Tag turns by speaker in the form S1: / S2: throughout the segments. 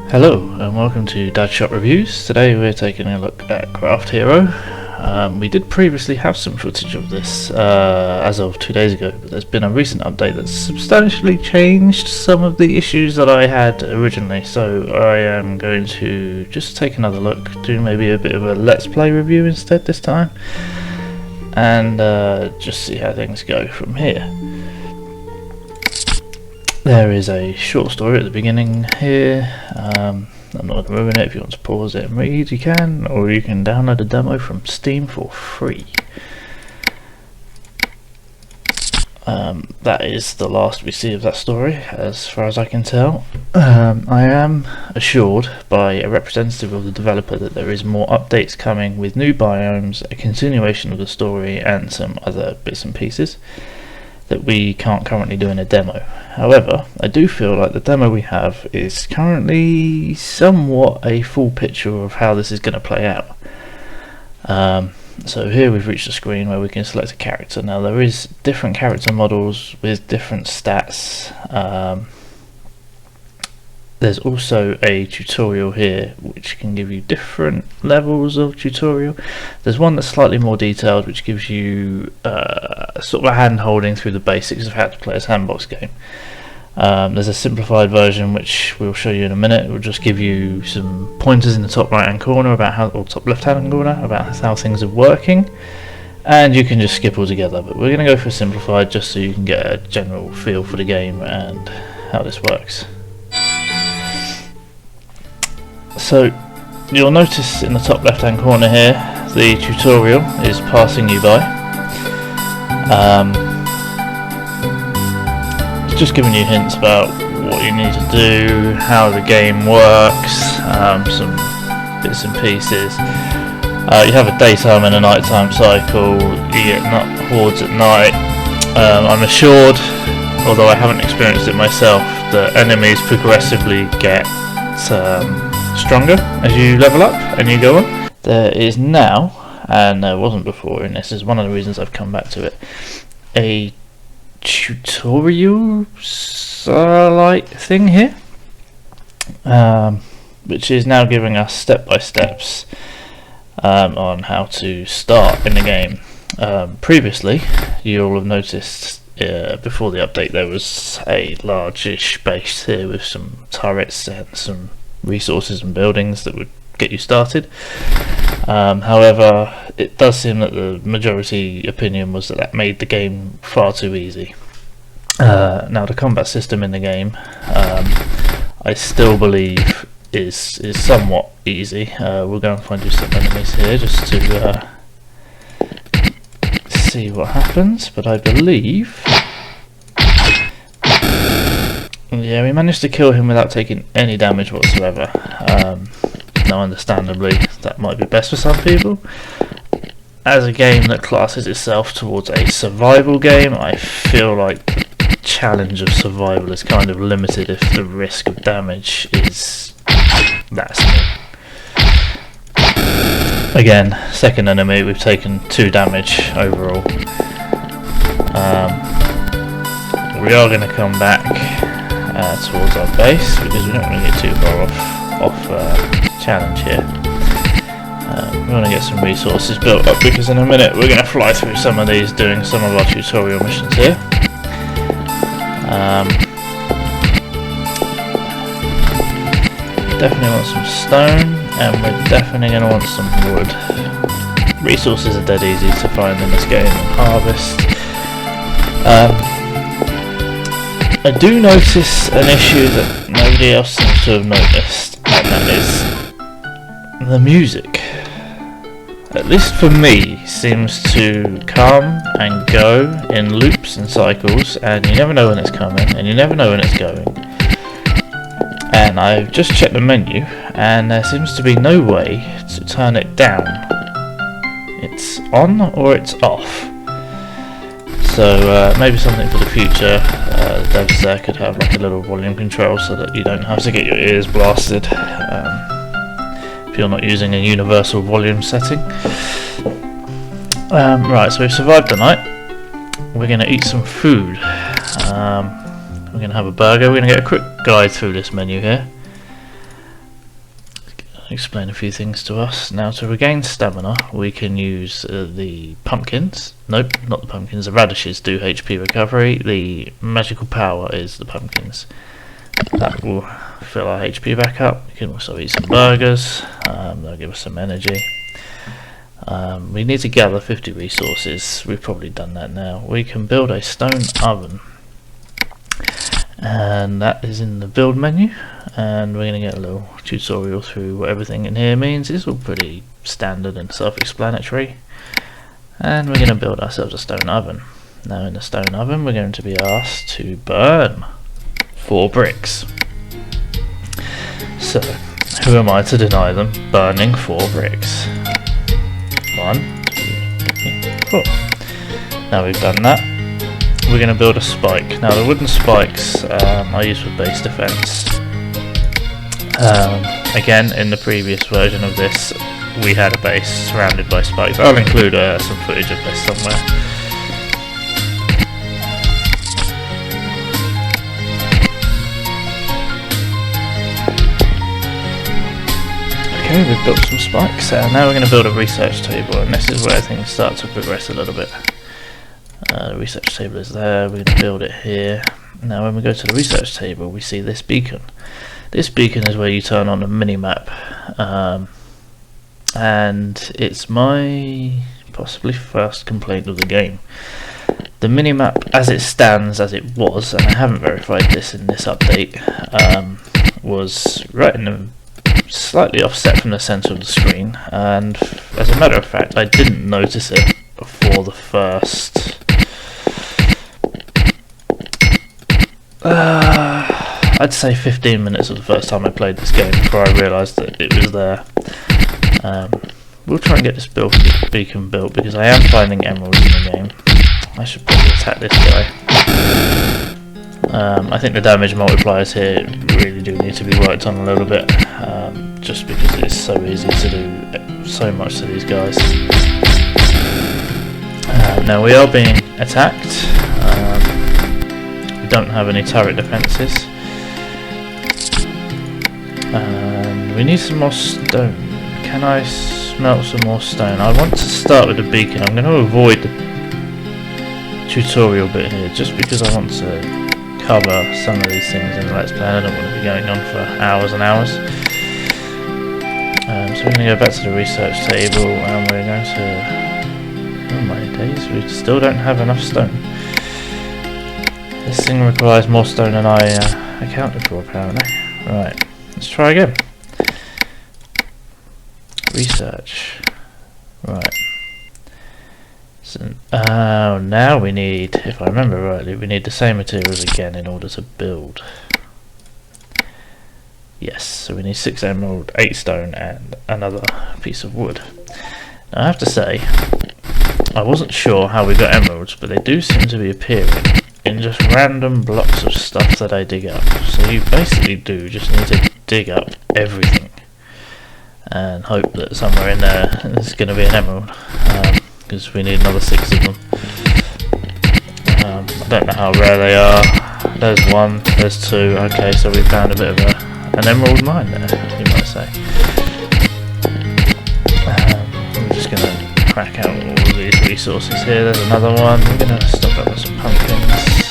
S1: Hello and welcome to Dad Shot Reviews. Today we're taking a look at crafthero. We did previously have some footage of this as of 2 days ago, but there's been a recent update that's substantially changed some of the issues that I had originally, so I am going to just take another look, do maybe a bit of a let's play review instead this time, and just see how things go from here. There is a short story at the beginning here. I'm not going to ruin it. If you want to pause it and read, you can, or you can download a demo from Steam for free. That is the last we see of that story, as far as I can tell. I am assured by a representative of the developer that there is more updates coming with new biomes, a continuation of the story, and some other bits and pieces that we can't currently do in a demo. However, I do feel like the demo we have is currently somewhat a full picture of how this is going to play out. So here we've reached a screen where we can select a character. Now there is different character models with different stats. There's also a tutorial here which can give you different levels of tutorial. There's one that's slightly more detailed, which gives you sort of a hand holding through the basics of how to play a sandbox game. There's a simplified version which we'll show you in a minute. It will just give you some pointers in the top right hand corner about how, or top left hand corner about how things are working, and you can just skip altogether, but we're going to go for simplified just so you can get a general feel for the game and how this works. So you'll notice in the top left hand corner here the tutorial is passing you by. It's just giving you hints about what you need to do, how the game works, some bits and pieces. You have a daytime and a nighttime cycle, you get hordes at night. I'm assured, although I haven't experienced it myself, that enemies progressively get stronger as you level up and you go on. There is now, and there wasn't before, and this is one of the reasons I've come back to it, a tutorial like thing here, which is now giving us step-by-steps on how to start in the game. Previously, you'll have noticed before the update there was a large-ish base here with some turrets and some resources and buildings that would get you started. However, it does seem that the majority opinion was that made the game far too easy. Now the combat system in the game I still believe is somewhat easy. We'll go and find you some enemies here just to see what happens, but I believe, yeah, we managed to kill him without taking any damage whatsoever. Now understandably that might be best for some people. As a game that classes itself towards a survival game, I feel like the challenge of survival is kind of limited if the risk of damage is that small. Again, second enemy, we've taken 2 damage overall. We are going to come back towards our base because we don't want to get too far off challenge here. We want to get some resources built up because in a minute we're going to fly through some of these doing some of our tutorial missions here. Definitely want some stone, and we're definitely going to want some wood. Resources are dead easy to find in this game and harvest. I do notice an issue that nobody else seems to have noticed, and that is the music. At least for me, seems to come and go in loops and cycles, and you never know when it's coming and you never know when it's going. And I've just checked the menu and there seems to be no way to turn it down. It's on or it's off. So maybe something for the future. The devs there could have like a little volume control so that you don't have to get your ears blasted if you're not using a universal volume setting. Right, so we've survived the night. We're going to eat some food. We're going to have a burger. We're going to get a quick guide through this menu here. explain a few things to us. Now, to regain stamina, we can use the pumpkins. Nope, not the pumpkins. The radishes do HP recovery. The magical power is the pumpkins. That will fill our HP back up. We can also eat some burgers. They'll give us some energy. We need to gather 50 resources. We've probably done that now. We can build a stone oven, and that is in the build menu, and we're going to get a little tutorial through what everything in here means. It's all pretty standard and self-explanatory, and we're going to build ourselves a stone oven. Now, in the stone oven we're going to be asked to burn 4 bricks. So who am I to deny them burning 4 bricks? 1, 2, 3, 4. Now we've done that, we're going to build a spike. Now the wooden spikes are used for base defense. Again, in the previous version of this we had a base surrounded by spikes. I'll include some footage of this somewhere. Okay, we've built some spikes, and now we're going to build a research table, and this is where things start to progress a little bit. The research table is there, we're going to build it here. Now when we go to the research table we see this beacon. This beacon is where you turn on a mini-map, and it's my possibly first complaint of the game. The mini-map as it stands, as it was, and I haven't verified this in this update, was right in the slightly offset from the centre of the screen, and as a matter of fact I didn't notice it before the first I'd say 15 minutes of the first time I played this game before I realised that it was there. We'll try and get this beacon built because I am finding emeralds in the game. I should probably attack this guy. I think the damage multipliers here really do need to be worked on a little bit, just because it's so easy to do so much to these guys. Now we are being attacked. We don't have any turret defences. We need some more stone. Can I smelt some more stone? I want to start with the beacon. I'm going to avoid the tutorial bit here just because I want to cover some of these things in the Let's Play. I don't want to be going on for hours and hours. So we're going to go back to the research table, and we're going to... oh my days, we still don't have enough stone. This thing requires more stone than I accounted for apparently. Right, let's try again. Research. Right. So, now we need, if I remember rightly, we need the same materials again in order to build. Yes, so we need 6 emerald, 8 stone, and another piece of wood. Now I have to say, I wasn't sure how we got emeralds, but they do seem to be appearing in just random blocks of stuff that I dig up. So you basically do just need to dig up everything and hope that somewhere in there there's going to be an emerald, because we need another 6 of them. I don't know how rare they are. There's 1, there's 2. Okay, so we found a bit of an emerald mine there, you might say. We're just going to crack out all of these resources here. There's another one. We're going to stock up with some pumpkins.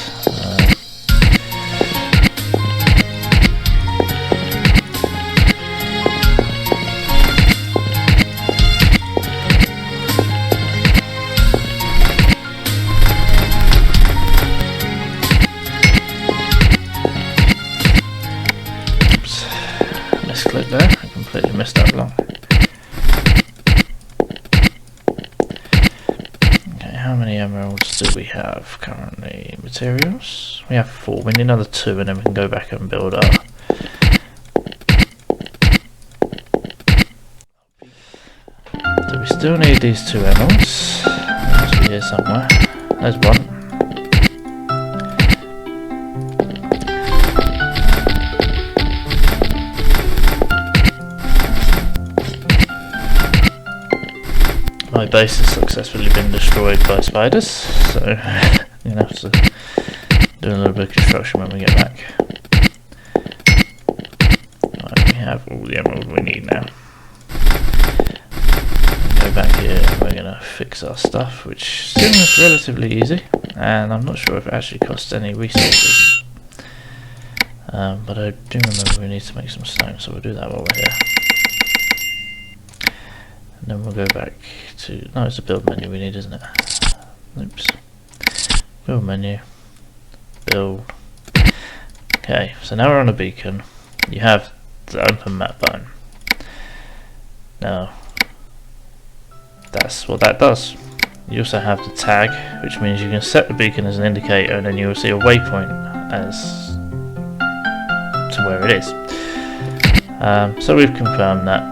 S1: Misclick there. I completely missed that block. How many emeralds do we have currently? Materials? We have 4. We need another 2 and then we can go back and build up. Do we still need these 2 emeralds? They must be here somewhere. There's 1. My base has successfully been destroyed by spiders, so I'm going to have to do a little bit of construction when we get back. Right, we have all the emerald we need now. back here and we're going to fix our stuff, which seems relatively easy, and I'm not sure if it actually costs any resources. But I do remember we need to make some stone, so we'll do that while we're here. And then we'll go back to... no, it's a build menu we need, isn't it? Oops. Build menu. Build. Okay, so now we're on a beacon. You have the open map button. Now, that's what that does. You also have the tag, which means you can set the beacon as an indicator, and then you will see a waypoint as to where it is. So we've confirmed that.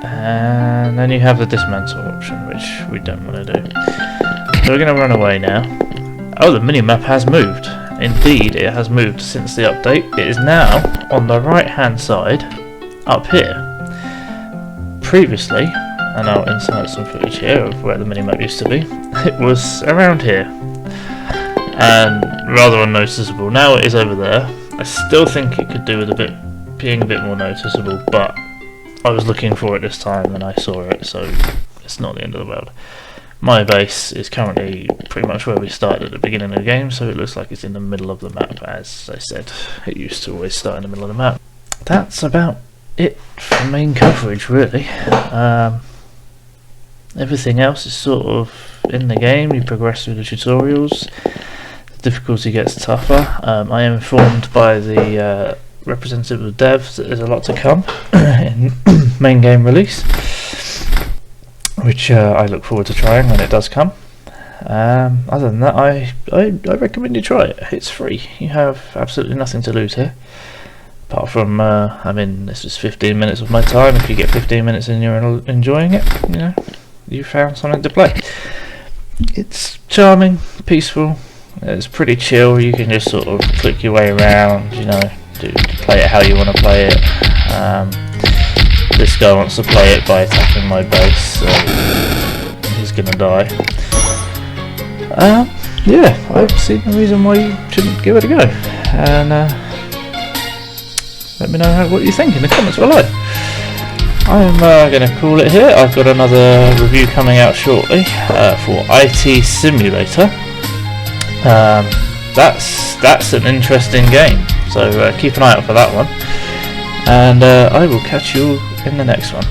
S1: And then you have the dismantle option, which we don't want to do. So we're going to run away now. Oh, the minimap has moved. Indeed, it has moved since the update. It is now on the right hand side, up here. Previously, and I'll insert some footage here of where the minimap used to be, it was around here. And rather unnoticeable. Now it is over there. I still think it could do with being a bit more noticeable, but I was looking for it this time and I saw it, so it's not the end of the world. My base is currently pretty much where we started at the beginning of the game, so it looks like it's in the middle of the map. As I said, it used to always start in the middle of the map. That's about it for main coverage, really. Everything else is sort of in the game. You progress through the tutorials. The difficulty gets tougher. I am informed by the representative of devs that there's a lot to come in main game release, which I look forward to trying when it does come. Other than that, I recommend you try it. It's free. You have absolutely nothing to lose here, apart from I mean, this is 15 minutes of my time. If you get 15 minutes and you're enjoying it, you know, you found something to play. It's charming, peaceful. It's pretty chill. You can just sort of click your way around, you know, play it how you want to play it. This guy wants to play it by attacking my base, so he's gonna die. Yeah, I see no reason why you shouldn't give it a go. And let me know what you think in the comments below. I'm gonna call it here. I've got another review coming out shortly for IT Simulator. That's an interesting game, so keep an eye out for that one. And I will catch you in the next one.